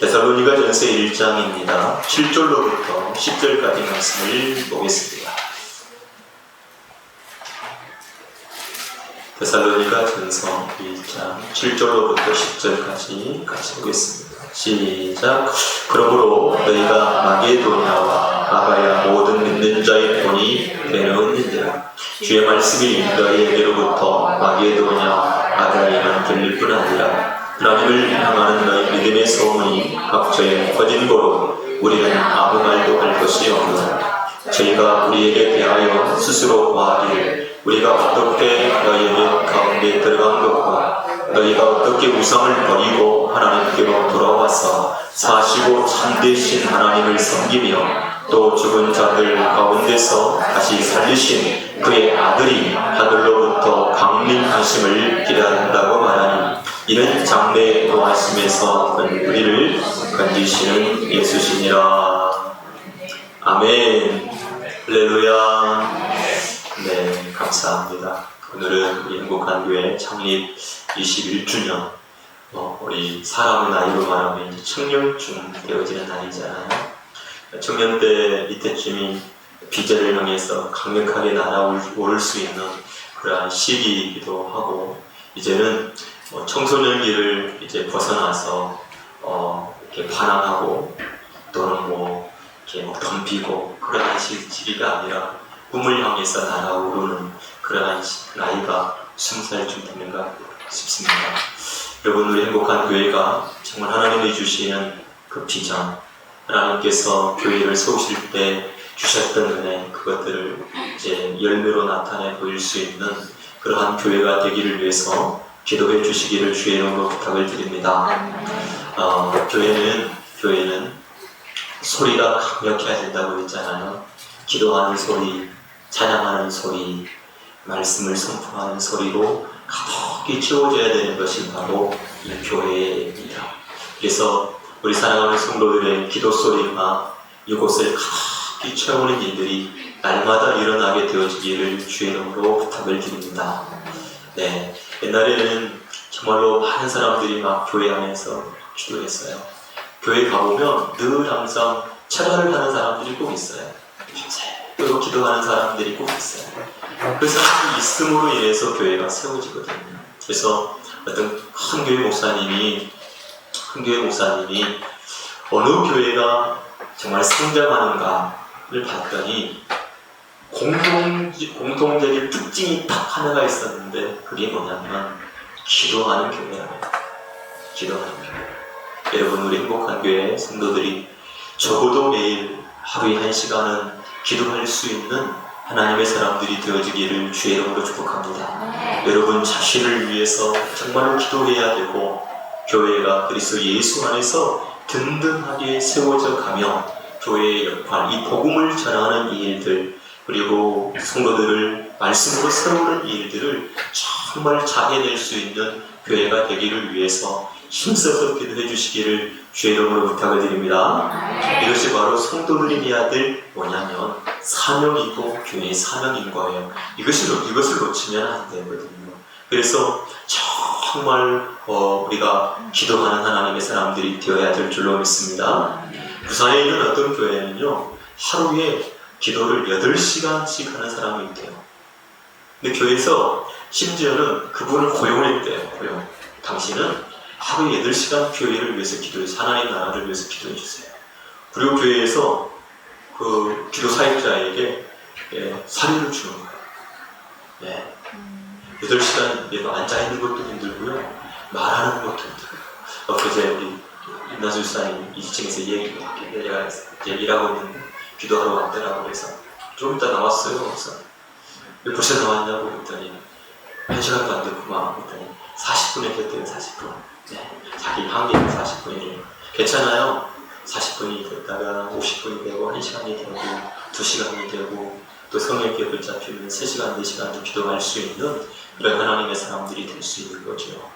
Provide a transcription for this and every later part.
데살로니가전서 1장입니다. 7절로부터 10절까지 말씀을 보겠습니다. 데살로니가전서 1장 7절로부터 10절까지 같이 보겠습니다. 시작. 그러므로 너희가 마게도냐와 아가야 모든 믿는 자의 본이 되는지라 주의 말씀이 너희에게로부터 마게도냐 아가야만 들릴 뿐 아니라 하나님을 향하는 너희 믿음의 소문이 각처에 퍼진 거로 우리는 아무 말도 할 것이 없노라. 저희가 우리에게 대하여 스스로 고하기를 우리가 어떻게 너희에게 가운데 들어간 것과 너희가 어떻게 우상을 버리고 하나님께로 돌아와서 사시고 참되신 하나님을 섬기며 또 죽은 자들 가운데서 다시 살리신 그의 아들이 하늘로부터 강림하심을 기다린다고 말하니 이는 장래의 노하심에서 우리를 건지시는 예수시니라. 아멘. 할렐루야. 네, 감사합니다. 오늘은 우리 행복한 교회 창립 21주년, 우리 사람의 나이로 말하면 청년쯤 되어지는 나이잖아요. 청년 때 이때쯤이 비전을 향해서 강력하게 날아오를 수 있는 그러한 시기이기도 하고, 이제는 청소년기를 이제 벗어나서 이렇게 반항하고 또는 이렇게 덤비고 그러한 시기가 아니라 꿈을 향해서 날아오르는 그러한 나이가 20살쯤 되는가 싶습니다. 여러분, 우리 행복한 교회가 정말 하나님이 주시는 그 비전, 하나님께서 교회를 세우실 때 주셨던 은혜, 그것들을 이제 열매로 나타내 보일 수 있는 그러한 교회가 되기를 위해서 기도해 주시기를 주의 이름으로 부탁을 드립니다. 교회는 소리가 강력해야 된다고 했잖아요. 기도하는 소리, 찬양하는 소리, 말씀을 선포하는 소리로 가득히 채워져야 되는 것이 바로 이 교회입니다. 그래서 우리 사랑하는 성도들의 기도 소리가 이곳을 가득히 채우는 일들이 날마다 일어나게 되어지기를 주의 이름으로 부탁을 드립니다. 네, 옛날에는 정말로 많은 사람들이 막 교회 안에서 기도했어요. 교회 가보면 늘 항상 찬양을 하는 사람들이 꼭 있어요. 또 기도하는 사람들이 꼭 있어요. 그 사람이 있음으로 인해서 교회가 세워지거든요. 그래서 어떤 큰 교회 목사님이 어느 교회가 정말 성장하는가를 봤더니 공통적인 특징이 딱 하나가 있었는데, 그게 뭐냐면 기도하는 교회라고요. 기도하는 교회. 여러분, 우리 행복한 교회 성도들이 적어도 매일 하루에 1시간은 기도할 수 있는 하나님의 사람들이 되어지기를 주의 이름으로 축복합니다. 여러분 자신을 위해서 정말로 기도해야 되고, 교회가 그리스도 예수 안에서 든든하게 세워져 가며 교회의 역할, 이 복음을 전하는 이 일들, 그리고 성도들을 말씀으로 세우는 이 일들을 정말 잘 해낼 수 있는 교회가 되기를 위해서 힘써서 기도해 주시기를 주의 이름으로 부탁을 드립니다. 이것이 바로 성도들이 해야 될 뭐냐면 사명이고 교회의 사명인 거예요. 이것을 놓치면 안 되거든요. 그래서 정말 우리가 기도하는 하나님의 사람들이 되어야 될 줄로 믿습니다. 부산에 있는 어떤 교회는요, 하루에 기도를 8시간씩 하는 사람이 있대요. 근데 교회에서 심지어는 그분을 고용했대요. 고용. 당신은 하루에 8시간 교회를 위해서 기도해서 하나님 나라를 위해서 기도해 주세요. 그리고 교회에서 그 기도 사역자에게 사료를 주는 거예요. 네. 8시간 앉아있는 것도 힘들고요, 말하는 것도 힘들고요. 그제 우리 임나수 집사님 2층에서 내가 일하고 있는데 기도하러 왔더라고. 그래서 좀 이따 나왔어요. 그래서 왜 벌써 나왔냐고 했더니 1시간도 안 됐구만 했더니 40분에 됐대요. 40분. 네. 자기 한계는 40분이에요. 괜찮아요. 40분이 됐다가 50분이 되고 1시간이 되고 2시간이 되고 또 성령 기억을 잡히면 3시간, 4시간도 기도할 수 있는 그런 하나님의 사람들이 될 수 있는 거죠.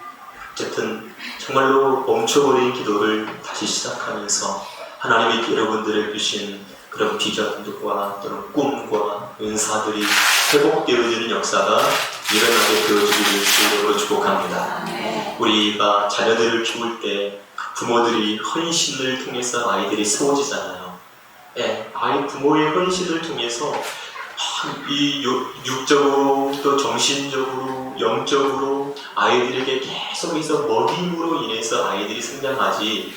어쨌든 정말로 멈춰버린 기도를 다시 시작하면서 하나님이 여러분들에게 주신 그런 비전과 또는 꿈과 은사들이 회복되어지는 역사가 일어나게 되어지기를 주님으로 축복합니다. 우리가 자녀들을 키울 때 부모들이 헌신을 통해서 아이들이 세워지잖아요. 예, 부모의 헌신을 통해서 이 육적으로 또 정신적으로 영적으로 아이들에게 계속해서 먹임으로 인해서 아이들이 성장하지,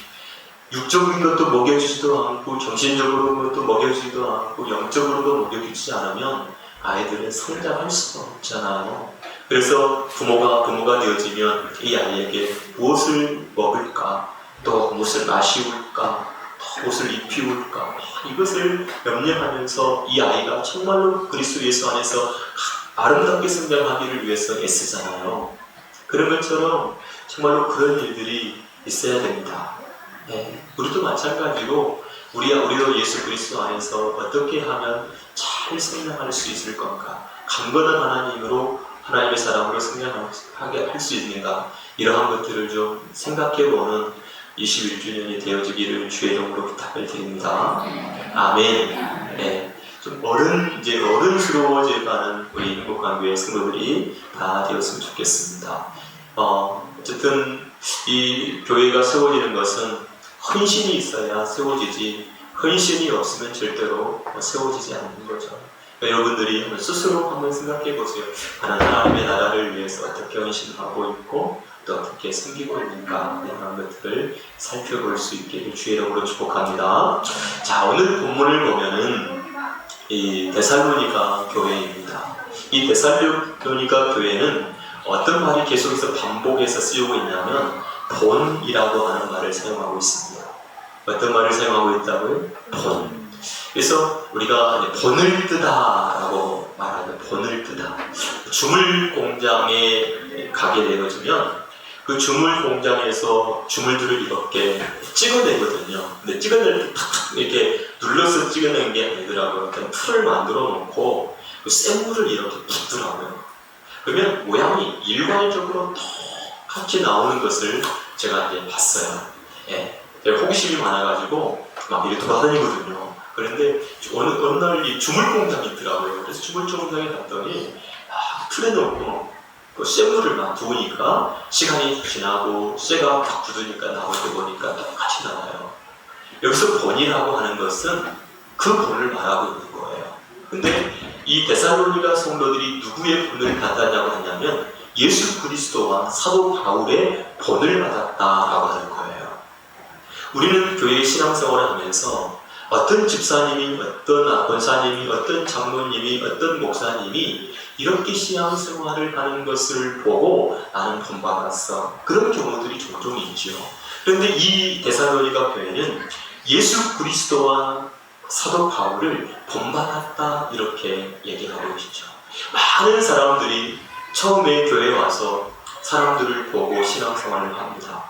육적인 것도 먹여주지도 않고 정신적으로도 먹여주지도 않고 영적으로도 먹여주지 않으면 아이들은 성장할 수가 없잖아요. 그래서 부모가 되어지면 이 아이에게 무엇을 먹을까, 또 무엇을 마시울까, 또 무엇을 입히울까, 이것을 염려하면서 이 아이가 정말로 그리스도 예수 안에서 아름답게 성장하기를 위해서 애쓰잖아요. 그런 것처럼 정말로 그런 일들이 있어야 됩니다. 네, 우리도 마찬가지로 우리도 예수 그리스도 안에서 어떻게 하면 잘 성장할 수 있을 건가, 강건한 하나님의 사람으로 성장하게 할 수 있는가, 이러한 것들을 좀 생각해보는 21주년이 되어지기를 주의 이름으로 부탁을 드립니다. 아멘. 네, 좀 어른스러워져가는 우리 행복한 교회 성도들이 다 되었으면 좋겠습니다. 어쨌든 이 교회가 세워지는 것은 헌신이 있어야 세워지지, 헌신이 없으면 절대로 세워지지 않는 거죠. 여러분들이 스스로 한번 생각해 보세요. 하나님의 나라를 위해서 어떻게 헌신하고 있고 또 어떻게 섬기고 있는가, 이런 것들을 살펴볼 수 있기를 주의 이름으로 축복합니다. 자, 오늘 본문을 보면은 이 데살로니가 교회입니다. 이 데살로니가 교회는 어떤 말이 계속해서 반복해서 쓰이고 있냐면 본이라고 하는 말을 사용하고 있습니다. 어떤 말을 사용하고 있다고요? 본. 그래서 우리가 본을 뜨다라고 말하는, 본을 뜨다. 주물 공장에 가게 되어지면 그 주물 공장에서 주물들을 이렇게 찍어내거든요. 근데 찍어낼 때 탁탁 이렇게 눌러서 찍어내는 게 아니더라고요. 어떤 틀을 만들어 놓고 그 샘물을 이렇게 붓더라고요. 그러면 모양이 일괄적으로 똑같이 나오는 것을 제가 이제 봤어요. 예, 제가 호기심이 많아가지고 막 이렇게 돌아다니거든요. 그런데 어느 날 이 주물 공장이 있더라고요. 그래서 주물 공장에 갔더니 틀에 넣고 그 쇠물을 막 부으니까 시간이 지나고 쇠가 딱 굳으니까 나올 때 보니까 똑같이 나와요. 여기서 본이라고 하는 것은 그 본을 말하고 있는 거예요. 근데 이 데살로니가 성도들이 누구의 본을 받았냐고 하냐면 예수 그리스도와 사도 바울의 본을 받았다라고 하는 거예요. 우리는 교회 신앙생활을 하면서 어떤 집사님이, 어떤 권사님이, 어떤 장로님이, 어떤 목사님이 이렇게 신앙생활을 하는 것을 보고 나는 본받았어, 그런 경우들이 종종 있죠. 그런데 이 데살로니가 교회는 예수 그리스도와 사도 바울을 본받았다, 이렇게 얘기하고 있죠. 많은 사람들이 처음에 교회에 와서 사람들을 보고 신앙생활을 합니다.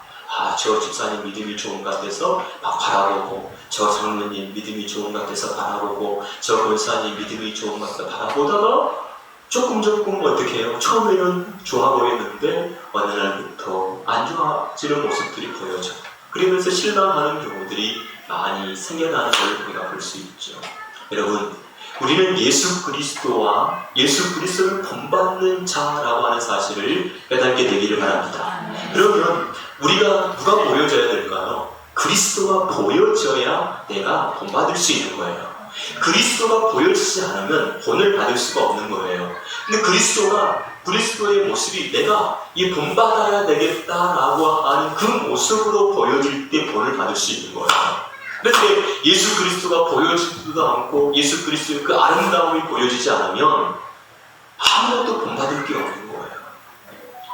저 집사님 믿음이 좋은 것 같아서 막 바라보고, 저 장로님 믿음이 좋은 것 같아서 바라보고, 저 권사님 믿음이 좋은 것 같아서 바라보다가 조금 어떻게 해요? 처음에는 좋아 보였는데 어느 날부터 안 좋아지는 모습들이 보여져. 그러면서 실망하는 경우들이 많이 생겨나는 걸 우리가 볼 수 있죠. 여러분, 우리는 예수 그리스도와 예수 그리스도를 본받는 자라고 하는 사실을 깨닫게 되기를 바랍니다. 그러면 우리가 누가 보여져야 될까요? 그리스도가 보여져야 내가 본받을 수 있는 거예요. 그리스도가 보여지지 않으면 본을 받을 수가 없는 거예요. 근데 그리스도의 모습이 내가 이 본받아야 되겠다라고 하는 그 모습으로 보여질 때 본을 받을 수 있는 거예요. 그런데 예수 그리스도가 보여지지도 않고 예수 그리스도의 그 아름다움이 보여지지 않으면 아무것도 본받을 게 없는 거예요.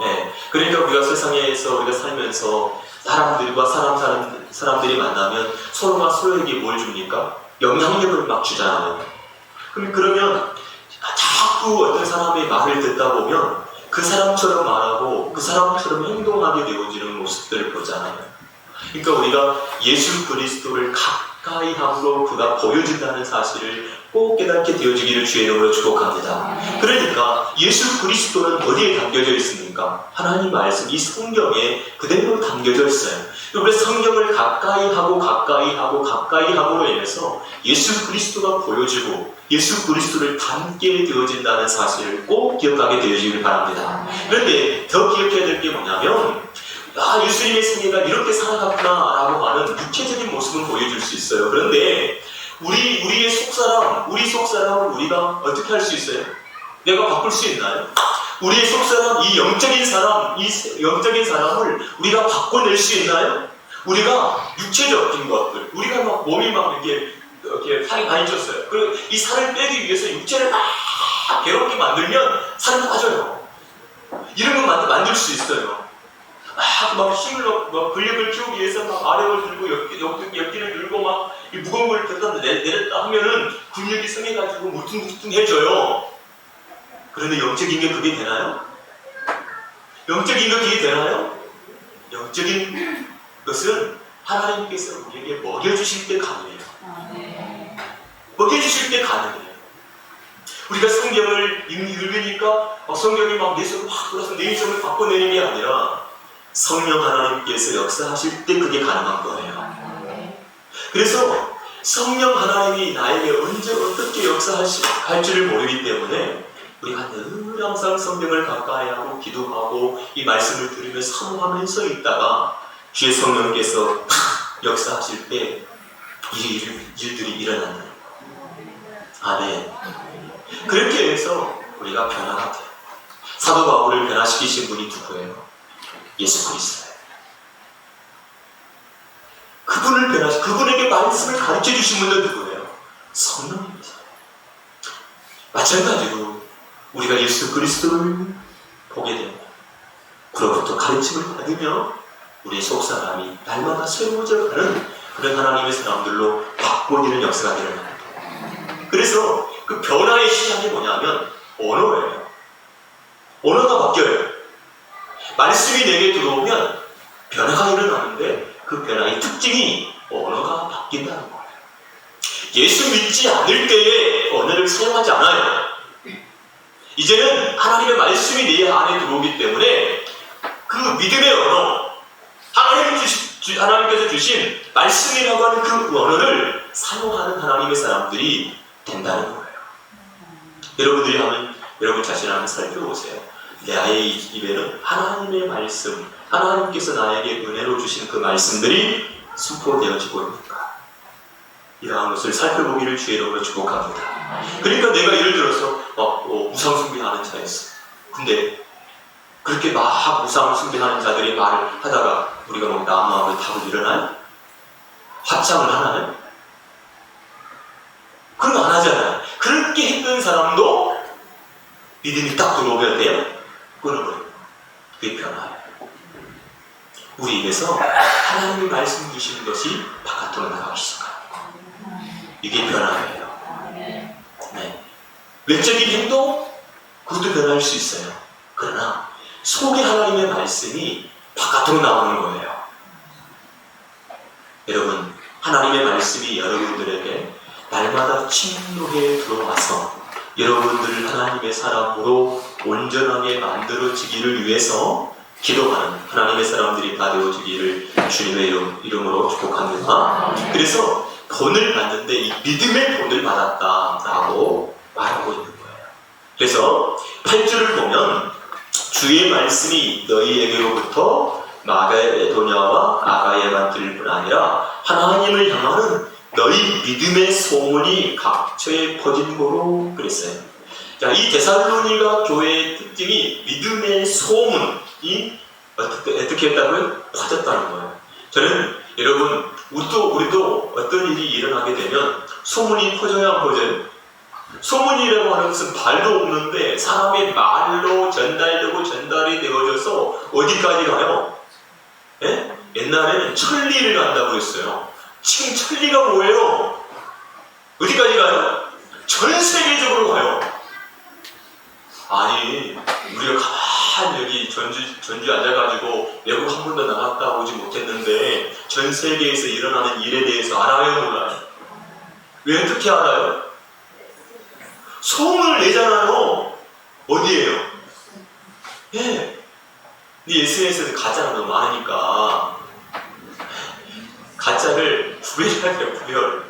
네, 그러니까 우리가 세상에서 우리가 살면서 사람들과 사람들이 만나면 서로가 서로에게 뭘 줍니까? 영향력을 막 주잖아요. 그러면 자꾸 어떤 사람의 말을 듣다 보면 그 사람처럼 말하고 그 사람처럼 행동하게 되어지는 모습들을 보잖아요. 그러니까 우리가 예수 그리스도를 가까이 함으로 그가 보여진다는 사실을 꼭 깨닫게 되어지기를 주의 이름으로 축복합니다. 그러니까 예수 그리스도는 어디에 담겨져 있습니까? 하나님 말씀, 이 성경에 그대로 담겨져 있어요. 그래서 성경을 가까이 함으로 인해서 예수 그리스도가 보여지고 예수 그리스도를 닮게 되어진다는 사실을 꼭 기억하게 되어지길 바랍니다. 그런데 더 기억해야 될 게 뭐냐면 예수님의 생애가 이렇게 살아갔구나라고 하는 육체적인 모습은 보여줄 수 있어요. 그런데 우리 속사람을 우리가 어떻게 할 수 있어요? 내가 바꿀 수 있나요? 우리의 속사람, 이 영적인 사람을 우리가 바꿔낼 수 있나요? 우리가 육체적인 것들, 우리가 막 몸이 막 이렇게 살이 많이 쪘어요. 그리고 이 살을 빼기 위해서 육체를 막 괴롭게 만들면 살이 빠져요. 이런 거 만들 수 있어요. 막 힘을 막 근력을 키우기 위해서 막 아령을 들고 옆기를 들고 막 무거운 걸 들다 내렸다 하면은 근력이 생겨가지고 물퉁물퉁해져요. 그런데 영적인 게 그게 되나요? 영적인 게 그게 되나요? 영적인 것은 하나님께서 우리에게 먹여주실 때 가능해요. 먹여주실 때 가능해요. 우리가 성경을 읽으니까 성경이 막 내 속으로 확 들어서 내 인생을 바꿔내는 게 아니라 성령 하나님께서 역사하실 때 그게 가능한 거예요. 그래서 성령 하나님이 나에게 언제 어떻게 역사할 줄을 모르기 때문에 우리가 늘 항상 성경을 가까이 하고 기도하고 이 말씀을 들으며 사모하면서 있다가 주의 성령께서 역사하실 때 일들이 일어난다. 아멘. 그렇게 해서 우리가 변화가 돼요. 사도 바울을 변화시키신 분이 누구예요? 예수 그리스도예요. 그분에게 말씀을 가르쳐 주신 분은 누구예요? 성령입니다. 마찬가지로 우리가 예수 그리스도를 보게 되고 그로부터 가르침을 받으며 우리의 속사람이 날마다 새로워져 가는 그런 하나님의 사람들로 바꿔지는 역사가 일어납니다. 그래서 그 변화의 시작이 뭐냐면 언어예요. 언어가 바뀌어요. 말씀이 내게 들어오면 변화가 일어나는데 그 변화의 특징이 언어가 바뀐다는 거예요. 예수 믿지 않을 때에 언어를 사용하지 않아요. 이제는 하나님의 말씀이 내 안에 들어오기 때문에 그 믿음의 언어, 하나님께서 주신 말씀이라고 하는 그 언어를 사용하는 하나님의 사람들이 된다는 거예요. 여러분들이 여러분 자신을 한번 살펴보세요. 나의 입에는 하나님의 말씀, 하나님께서 나에게 은혜로 주신 그 말씀들이 선포되어지고 있는가? 이러한 것을 살펴보기를 주의 이름으로 축복합니다. 그러니까 내가 예를 들어서 우상 숭배하는 자였어. 근데 그렇게 막 우상 숭배하는 자들이 말을 하다가 우리가 뭐 나무하고 타고 일어나요? 합창을 하나요? 그런 거 안 하잖아요. 그렇게 했던 사람도 믿음이 딱 들어오면 돼요? 끊어버려요. 그게 변화예요. 우리 입에서 하나님의 말씀 주시는 것이 바깥으로 나가기 시작합니다. 이게 변화예요. 네. 외적인 행동? 그것도 변화할 수 있어요. 그러나 속에 하나님의 말씀이 바깥으로 나오는 거예요. 여러분, 하나님의 말씀이 여러분들에게 날마다 침묵에 들어와서 여러분들을 하나님의 사람으로 온전하게 만들어지기를 위해서 기도하는 하나님의 사람들이 다 되어지기를 주님의 이름으로 축복합니다. 그래서 본을 받는데 이 믿음의 본을 받았다라고 말하고 있는 거예요. 그래서 8절을 보면 주의 말씀이 너희에게로부터 마게도냐와 아가야에 들을 뿐 아니라 하나님을 향하는 너희 믿음의 소문이 각처에 퍼짐으로 그랬어요. 자, 이 데살로니가 교회의 특징이 믿음의 소문이 어떻게 했다고요? 퍼졌다는 거예요. 저는 여러분 우리도 어떤 일이 일어나게 되면 소문이 퍼져야 안 퍼져요? 소문이라고 하는 것은 발도 없는데 사람의 말로 전달이 되어져서 어디까지 가요? 예? 옛날에는 천리를 간다고 했어요. 지금 천리가 뭐예요? 어디까지 가요? 전 세계적으로 가요. 아니, 우리가 가만히 여기 전주 앉아가지고 외국 한 번도 나갔다 오지 못했는데 전 세계에서 일어나는 일에 대해서 알아요, 몰라요? 왜 어떻게 알아요? 소문을 내잖아요. 어디에요? 예. 이 SNS에서 가짜가 너무 많으니까 가짜를 구별해야 돼요, 구별.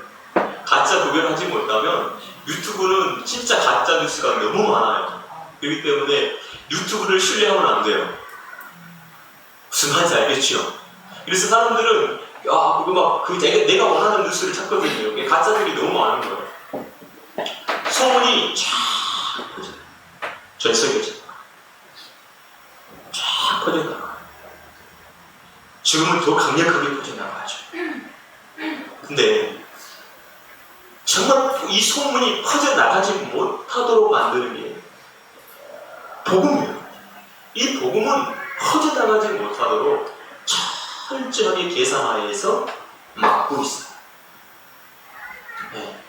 가짜 구별하지 못하면 유튜브는 진짜 가짜 뉴스가 너무 많아요. 그렇기 때문에 유튜브를 신뢰하면 안 돼요. 무슨 말인지 알겠죠? 그래서 사람들은 그거 막 내가 원하는 뉴스를 찾거든요. 가짜들이 너무 많은 거예요. 소문이 쫙 퍼져요. 전 세계적으로 쫙 퍼져나가요. 지금은 더 강력하게 퍼져나가죠. 근데 정말 이 소문이 퍼져나가지 못하도록 만드는 게 복음이에요. 이 복음은 퍼져나가지 못하도록 철저하게 계산하에서 막고 있어요. 네.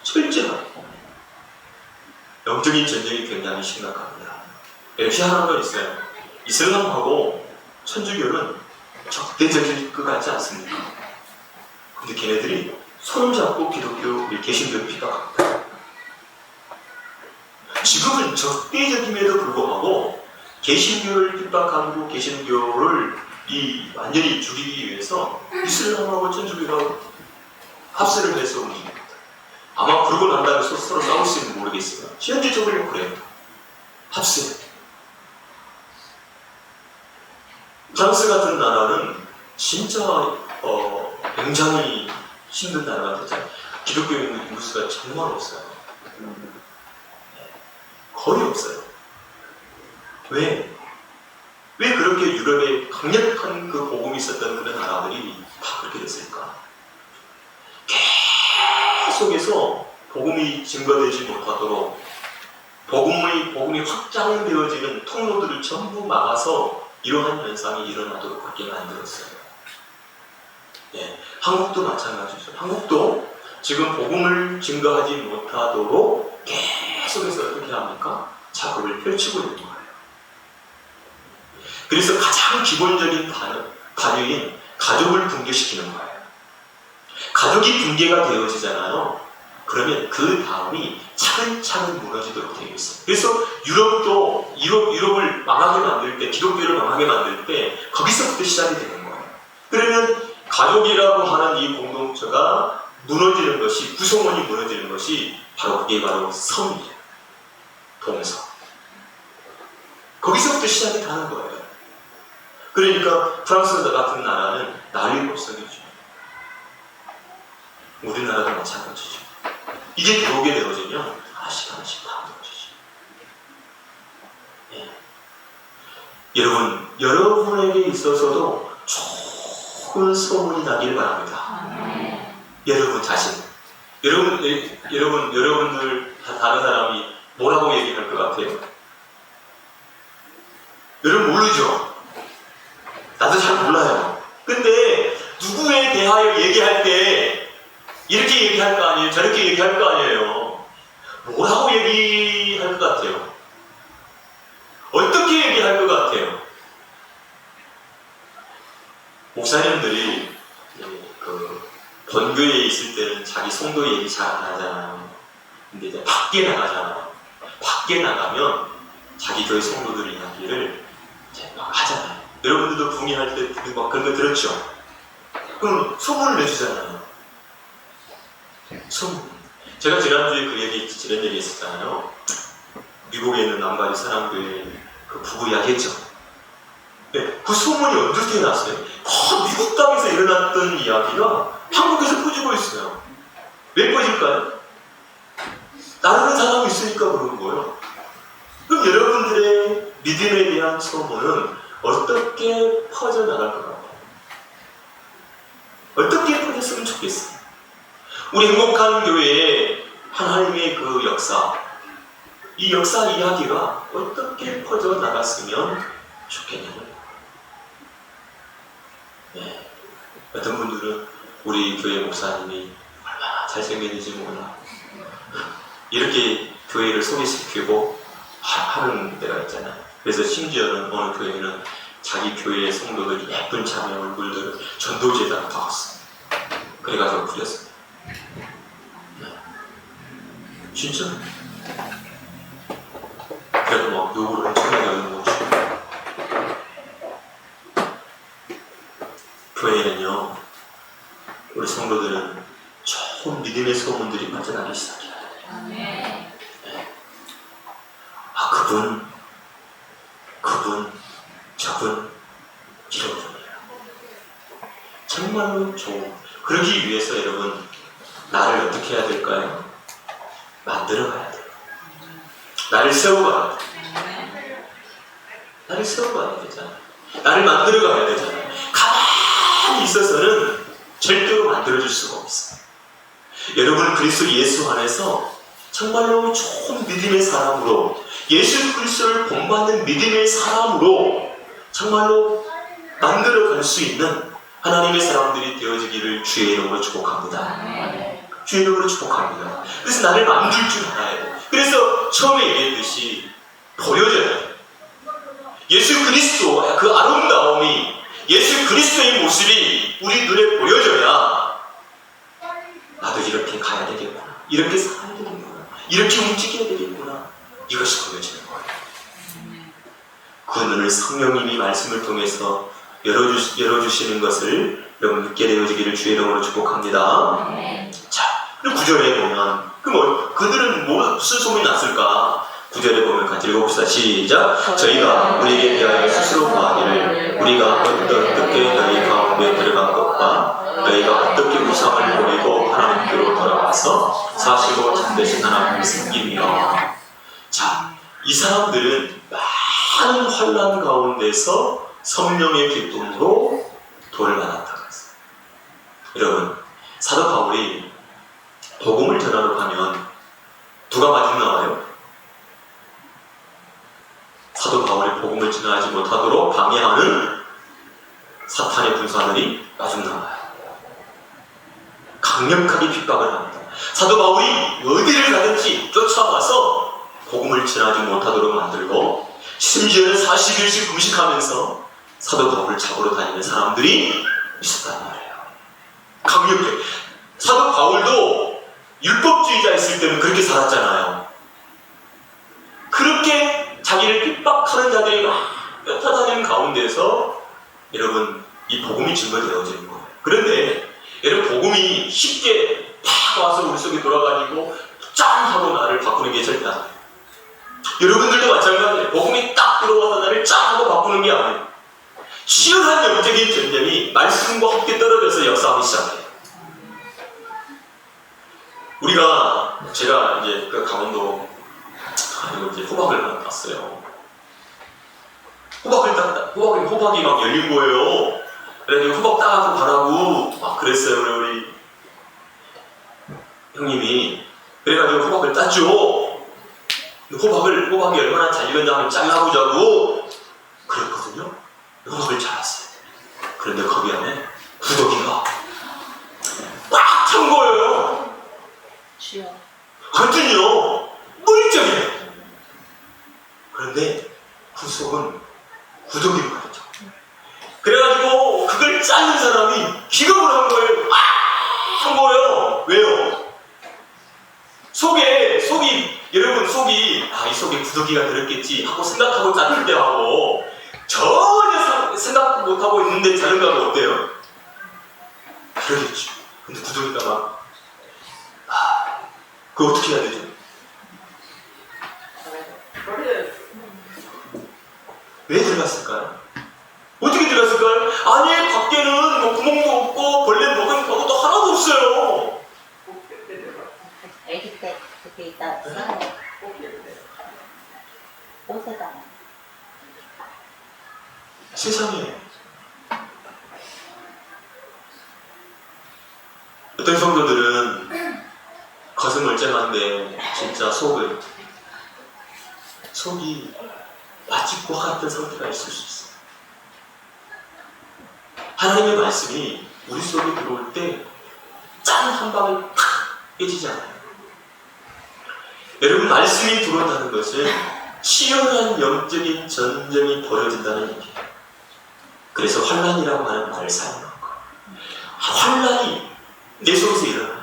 철저하게. 영적인 전쟁이 굉장히 심각합니다. 역시 하나가 있어요. 이슬람하고 천주교는 적대적일 것 같지 않습니까? 근데 걔네들이 손을 잡고 기독교, 개신교를 핍박합니다. 지금은 적대적임에도 불구하고 개신교를 핍박하고 개신교를 완전히 죽이기 위해서 이슬람하고 천주교가 합세를 해서 움직입니다. 아마 그러고 난 다음에 서로 싸울 수 있는지 모르겠어요. 현실적으로 그래요. 합세. 프랑스 같은 나라는 진짜 굉장히 힘든 나라가 됐잖아요. 기독교 인구수가 정말 없어요. 거의 없어요. 왜 그렇게 유럽에 강력한 그 복음이 있었던 그런 나라들이 다 그렇게 됐을까? 계속해서 복음이 증거되지 못하도록 복음이 확장되어지는 통로들을 전부 막아서 이러한 현상이 일어나도록 그렇게 만들었어요. 예, 한국도 마찬가지죠. 한국도 지금 복음을 증거하지 못하도록 계속해서 어떻게 합니까? 작업을 펼치고 있는 거예요. 그래서 가장 기본적인 단위인 가족을 붕괴시키는 거예요. 가족이 붕괴가 되어지잖아요. 그러면 그 다음이 차근차근 무너지도록 되어 있어요. 그래서 유럽을 망하게 만들 때, 기독교를 망하게 만들 때 거기서부터 시작이 되는 거예요. 그러면 가족이라고 하는 이 공동체가 무너지는 것이, 구성원이 무너지는 것이 그게 바로 성이에요. 동성. 거기서부터 시작이 되는 거예요. 그러니까 프랑스 같은 나라는 난리법석이죠. 우리나라도 마찬가지죠. 이게 들어오게 되어지면 하나씩 다 무너지죠. 예. 여러분에게 있어서도 좋은 소문이 나길 바랍니다. 여러분 자신. 여러분들 다른 사람이 뭐라고 얘기할 것 같아요? 여러분 모르죠? 나도 잘 몰라요. 근데 누구에 대하여 얘기할 때 이렇게 얘기할 거 아니에요? 저렇게 얘기할 거 아니에요? 뭐라고 얘기할 것 같아요? 어떻게 얘기할 것 같아요? 목사님들이 본교에 있을 때는 자기 성도 얘기 잘 안 하잖아요. 근데 이제 밖에 나가잖아요. 밖에 나가면 자기 교회 성도들 이야기를 이제 막 하잖아요. 여러분들도 붕괴할 때 막 그런 거 들었죠? 그럼 소문을 내주잖아요. 소문. 제가 지난주에 이런 얘기 했었잖아요. 미국에 있는 남가리 사람교회 그 부부 이야기 했죠? 네, 그 소문이 언제 났어요? 미국 땅에서 일어났던 이야기가 한국에서 퍼지고 있어요. 왜 퍼질까요? 나르는 사람이 있으니까 그런 거예요. 그럼 여러분들의 믿음에 대한 소문은 어떻게 퍼져나갈 것 같아요? 어떻게 퍼졌으면 좋겠어요? 우리 행복한 교회의 하나님의 그 역사, 이 역사 이야기가 어떻게 퍼져나갔으면 좋겠냐고요. 네. 어떤 분들은 우리 교회 목사님이 얼마나 잘생겼는지 몰라. 이렇게 교회를 소개시키고 하는 데가 있잖아요. 그래서 심지어는 어느 교회는 자기 교회의 성도들 예쁜 자매 얼굴들을 전도제에다가 박았어요. 그래가지고 부렸습니다. 네. 진짜. 그래도 막 욕을 엄청나게 하는 거죠. 교회는요, 우리 성도들은 좋은 믿음의 소문들이 빠져나기 시작해요. 네. 그분, 저분, 기록입니다. 정말로 좋은. 그러기 위해서 여러분, 나를 어떻게 해야 될까요? 만들어가야 돼요. 나를 세워가야 돼요. 나를 세워가야 되잖아요. 나를 만들어가야 되잖아요. 가만히 있어서는 절대로 만들어줄 수가 없어요. 여러분, 그리스도 예수 안에서 정말로 좋은 믿음의 사람으로, 예수 그리스도를 본받는 믿음의 사람으로 정말로 만들어갈 수 있는 하나님의 사람들이 되어지기를 주의 이름으로 축복합니다. 주의 이름으로 축복합니다. 그래서 나를 만들 줄 알아야 돼요. 그래서 처음에 얘기했듯이 보여져야 돼요. 예수 그리스도 그 아름다움이, 예수 그리스도의 모습이 우리 눈에 보여져야 나도 이렇게 가야 되겠구나, 이렇게 살아야 되겠구나, 이렇게 움직여야 되겠구나, 이것이 보여지는 거예요. 그 눈을 성령님이 말씀을 통해서 열어주시는 것을 여러분 믿게 되어지기를 주의 이름으로 축복합니다. 자, 그리고 9절에 보면 그들은 무슨 소문이 났을까? 9절에 보면 같이 읽어봅시다. 시작. 저희가 우리에게 대하여 스스로 구하기를 우리가 어떻게 너희 가운데 들어간 것과 너희가 어떻게 우상을 버리고 하나님께로 돌아와서 사시고 참되신 하나님을 섬기며. 자, 이 사람들은 많은 환난 가운데서 성령의 기쁨으로 돌을 받았다고 했어요. 여러분, 사도 바울이 복음을 전하러 가면 누가 마중 나와요? 사도 바울이 복음을 전하지 못하도록 방해하는 사탄의 군사들이 마중 나와요. 강력하게 핍박을 합니다. 사도 바울이 어디를 가든지 쫓아와서 복음을 전하지 못하도록 만들고, 심지어는 40일씩 금식하면서 사도 바울을 잡으러 다니는 사람들이 있었단 말이에요. 강력해. 사도 바울도 율법주의자였을 때는 그렇게 살았잖아요. 그렇게 자기를 핍박하는 자들이 막 쫓아다니는 가운데서 여러분, 이 복음이 증거되어지는 거예요. 그런데 여러분, 복음이 쉽게 팍 와서 우리 속에 돌아가지고 짠 하고 나를 바꾸는 게 절대 아니에요. 여러분들도 마찬가지예요. 복음이 딱 들어와서 나를 짠 하고 바꾸는 게 아니에요. 치열한 영적인 전쟁이 말씀과 함께 떨어져서 역사하기 시작해요. 제가 이제 그 강원도 이제 호박을 땄어요. 호박이 막 열린 거예요. 그래서 호박 따고 가라고 막 그랬어요, 우리 형님이. 그래가지고 호박을 땄죠. 호박이 얼마나 잘 익었나 하면 잘라보자고 그랬거든요. 호박을 잘랐어요. 그런데 거기 안에 구더기가 꽉 찬 거예요. 완전히요, 물적이에요. 그런데 그 속은 구더기로 가득. 그래가지고 그걸 자른 사람이 기겁을 한 거예요. 한 거예요. 왜요? 여러분, 이 속에 구더기가 들었겠지 하고 생각하고 자를 때하고 전혀 생각 못하고 있는데 자른 거하고 어때요? 그러겠죠. 근데 구더기가 막, 그거 어떻게 해야 되죠? 왜 들어갔을까요? 어떻게 들어갔을까요? 아니, 밖에는 뭐 구멍도 없고 벌레 먹은 것도 하나도 없어요. 애기 때 그게 있다. 옷에다가. 세상에 어떤 성도들은 겉은 멀쩡한데 진짜 속이 마치고 같은 상태가 있을 수 있어요. 하나님의 말씀이 우리 속에 들어올 때 짠 한 방울 탁 깨지지 않아요. 여러분, 말씀이 들어온다는 것은 치열한 영적인 전쟁이 벌어진다는 얘기예요. 그래서 환난이라고 하는 말을 사용한 거예요. 환난이 내 속에서 일어나요.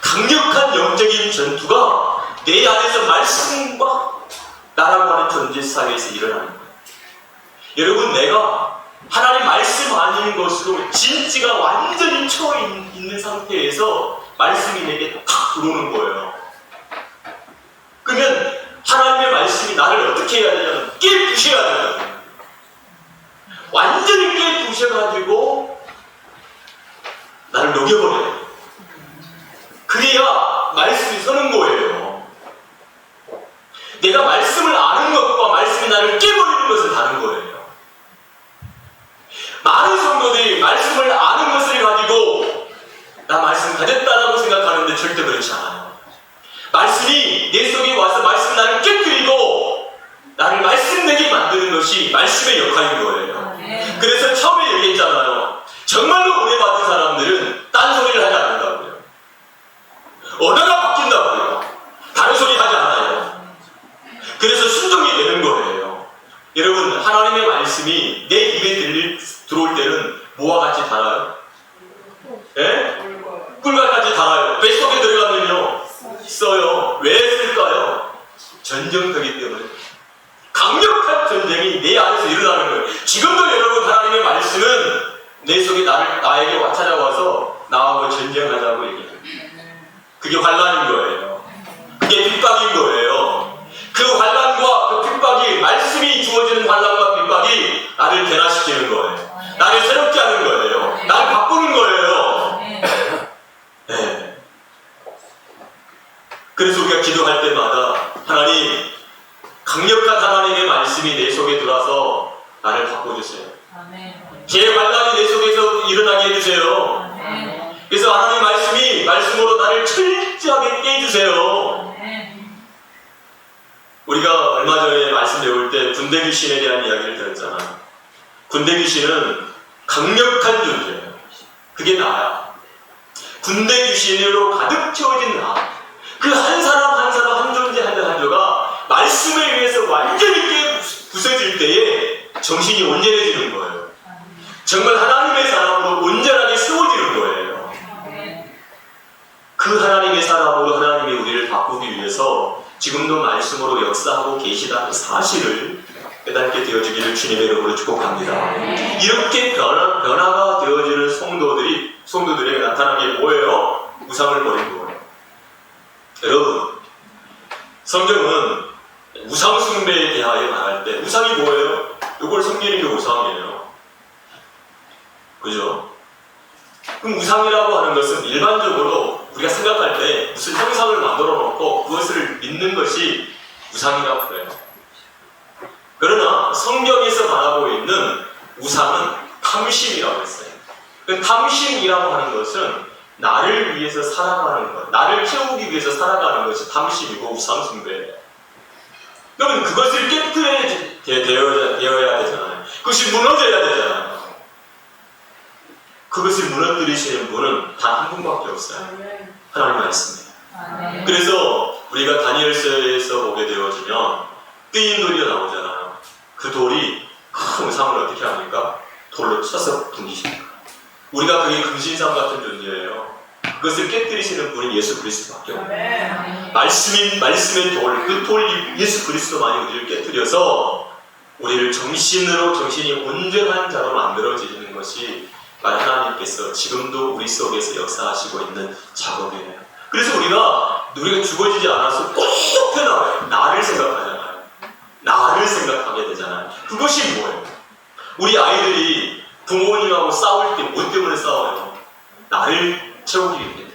강력한 영적인 전투가 내 안에서 말씀과 나라고 하는 존재 사회에서 일어나는 거예요. 여러분, 내가 하나님 말씀 아닌 것으로 진지가 완전히 처 있는 상태에서 말씀이 내게 탁 들어오는 거예요. 그러면 하나님의 말씀이 나를 어떻게 해야 되냐면 깨부셔야 되거든요. 부셔가지고 나를 녹여버려요. 그래야 말씀이 서는 거예요. 내가 말씀을 아는 것과 말씀이 나를 깨버리는 것은 다른 거예요. 많은 성도들이 말씀을 아는 것을 가지고 나 말씀 가졌다라고 생각하는데 절대 그렇지 않아요. 말씀이 내 속에 와서 말씀이 나를 깨뜨리고 나를 말씀되게 만드는 것이 말씀의 역할인 거예요. 그래서 처음에 얘기했잖아요. 정말로 은혜 받은 사람들은 딴소리를 하지 않는다고요. 언어가 바뀐다고요. 다른 소리 하지 않아요. 그래서 순종이 되는 거예요. 여러분, 하나님의 말씀이 내 입에 들어올 때는 뭐와 같이 달아요? 예? 꿀과 같이 달아요. 뱃속에 들어가면요 써요. 왜 쓸까요? 전쟁터기 때문에. 강력한 전쟁이 내 안에서 일어나는 거예요. 지금도 여러분, 하나님의 말씀은 내 속에 나에게 찾아와서 나하고 전쟁하자고 얘기해요. 그게 환난인 거예요. 그게 핍박인 거예요. 그 환난과 그 핍박이, 말씀이 주어지는 환난과 핍박이 나를 변화시키는 거예요. 나를 새롭게 하는 거예요. 나를 바꾸는 거예요. 네. 그래서 우리가 기도할 때마다 하나님, 강력한 하나님의 말씀이 내 속에 들어와서 나를 바꿔주세요. 제 환난이 내 속에서 일어나게 해주세요. 그래서 하나님 말씀이 말씀으로 나를 철저하게 깨주세요. 우리가 얼마 전에 말씀 배울 때 군대 귀신에 대한 이야기를 들었잖아요. 군대 귀신은 강력한 존재예요. 그게 나야. 군대 귀신으로 가득 채워진 나. 그 한 사람 한 사람, 한 존재 한 존재가 말씀에 의해서 완전히 부서질 때에 정신이 온전해지는 거예요. 정말 하나님의 사람으로 온전하게 세워지는 거예요. 그 하나님의 사람으로 하나님이 우리를 바꾸기 위해서 지금도 말씀으로 역사하고 계시다는 사실을 깨닫게 되어지기를 주님의 이름으로 축복합니다. 이렇게 변화가 되어지는 성도들에게 나타난 게 뭐예요? 우상을 버린 거예요. 여러분, 성경은 우상 숭배에 대하여 말할 때 우상이 뭐예요? 이걸 섬기는 게 우상이에요. 그죠? 그럼 우상이라고 하는 것은 일반적으로 우리가 생각할 때 무슨 형상을 만들어 놓고 그것을 믿는 것이 우상이라고 해요. 그러나 성경에서 말하고 있는 우상은 탐심이라고 했어요. 그 탐심이라고 하는 것은 나를 위해서 살아가는 것, 나를 채우기 위해서 살아가는 것이 탐심이고 우상숭배예요. 그러면 그것을 깨뜨려야 되잖아요. 그것이 무너져야 되잖아요. 그것을 무너뜨리시는 분은 단 한 분밖에 없어요. 하나님 말씀이에요. 그래서 우리가 다니엘서에서 보게 되어지면 뜨인 돌이 나오잖아요. 그 돌이 큰 우상을 어떻게 합니까? 돌로 쳐서 붕기십니다. 우리가 그게 금신상 같은 존재예요. 그것을 깨뜨리시는 분이 예수 그리스도밖에 없어요. 말씀의 돌, 그 돌이 예수 그리스도만이 우리를 깨뜨려서 우리를 정신이 온전한 자로 만들어지는 것이 하나님께서 지금도 우리 속에서 역사하시고 있는 작업이에요. 그래서 우리가 죽어지지 않아서 꼭 변화해요. 나를 생각하잖아요. 나를 생각하게 되잖아요. 그것이 뭐예요? 우리 아이들이 부모님하고 싸울 때 뭐 때문에 싸워요? 나를 채우기 위해.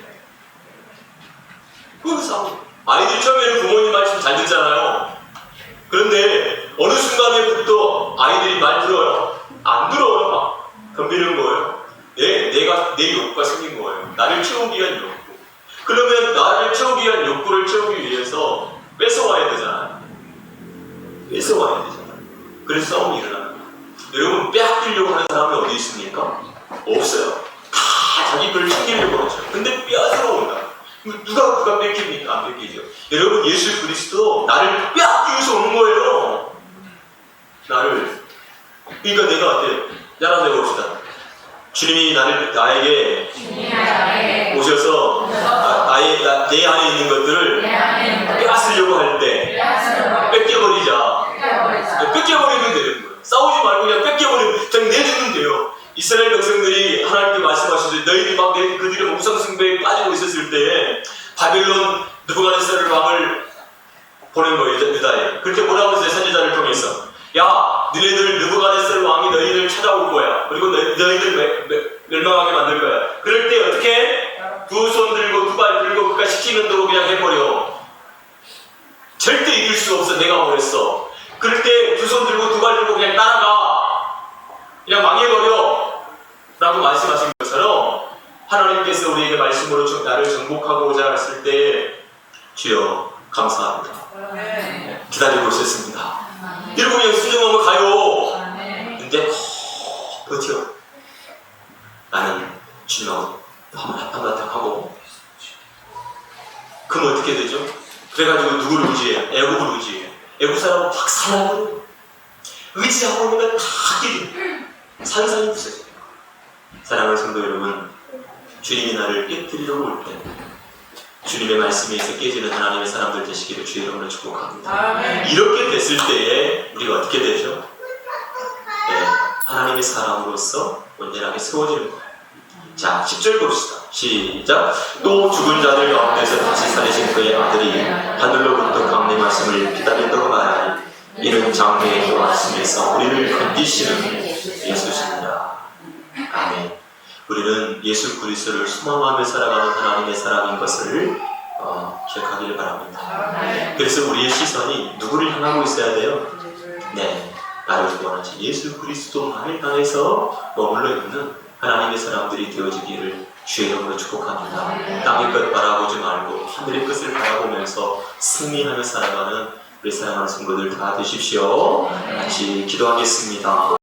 그거 싸워요. 아이들이 처음에는 부모님 말씀 잘 듣잖아요. 그런데 어느 순간에부터 아이들이 말 들어요. 안 들어요. 막 덤비는 거예요. 내 욕구가 생긴 거예요. 나를 채우기 위한 욕구. 그러면 나를 채우기 위한 욕구를 채우기 위해서 뺏어와야 되잖아요. 그래서 싸움이 일어나는 거예요. 여러분, 빼앗기려고 하는 사람이 어디 있습니까? 없어요. 다 자기 걸 챙기려고 하죠. 근데 빼앗으러 온다. 누가 뺏깁니까? 안 뺏기죠. 여러분, 예수 그리스도 나를 빼앗기 위해서 오는 거예요. 그러니까 내가 어때요? 따라서 해봅시다. 주님이 나에게 오셔서 내 안에 있는 것들을 빼앗으려고 할 때 뺏겨버리자. 뺏겨버리면 되는 거예요. 싸우지 말고 그냥 뺏겨버리면 그냥 내주면 돼요. 이스라엘 백성들이 하나님께 말씀하시죠. 너희들이 막 그들의 우상숭배에 빠지고 있었을 때 바벨론 느부갓네살 왕을 보낸 거예요. 유다에. 그렇게 뭐라고 했어요? 선지자를 통해서 야, 너희들 느부갓네살 왕이 너희들 찾아올 거야. 그리고 너희들 멸망하게 만들 거야. 그럴 때 어떻게? 두 손 들고 두 발 들고 그가 시키는 대로 그냥 해버려. 절대 이길 수 없어. 내가 그랬어. 그럴 때 두 손 들고 두 발 들고 그냥 따라가. 그냥 망해버려. 라고 말씀하신 것처럼 하나님께서 우리에게 말씀으로 나를 정복하고자 했을 때 주여 감사합니다. 기다리고 있었습니다. 이러고 그냥 수정하면 가요. 근데 버텨. 나는 주님하고 한바탕하고. 그럼 어떻게 되죠? 그래가지고 누구를 의지해요? 애국을 의지해요. 애국 사람은 확 살아버려요. 의지하고 있는 건 다 깨져. 산산이 부서져요. 사랑하는 성도 여러분, 주님이 나를 깨뜨리려고 올 때 주님의 말씀에 의해서 깨지는 하나님의 사람들 되시기를 주의 이름으로 축복합니다. 이렇게 됐을 때에 우리가 어떻게 되죠? 네, 하나님의 사람으로서 온전하게 세워지는 거예요. 자, 10절 봅시다. 시작. 또 죽은 자들 가운데서 다시 살리신 그의 아들이 하늘로부터 강림 말씀을 기다린다고 말하니 이는 장래의 말씀에서 우리를 건지시는 예수십니다. 아멘. 우리는 예수 그리스도를 소망하며 살아가는 하나님의 사람인 것을 기억하기를 바랍니다. 그래서 우리의 시선이 누구를 향하고 있어야 돼요? 네, 나를 구원하신 예수 그리스도만을 향해서 머물러 있는 하나님의 사람들이 되어지기를 주의 이름으로 축복합니다. 땅의 것 바라보지 말고 하늘의 것을 바라보면서 승리하며 살아가는 우리 사랑하는 성도들 다 되십시오. 같이 기도하겠습니다.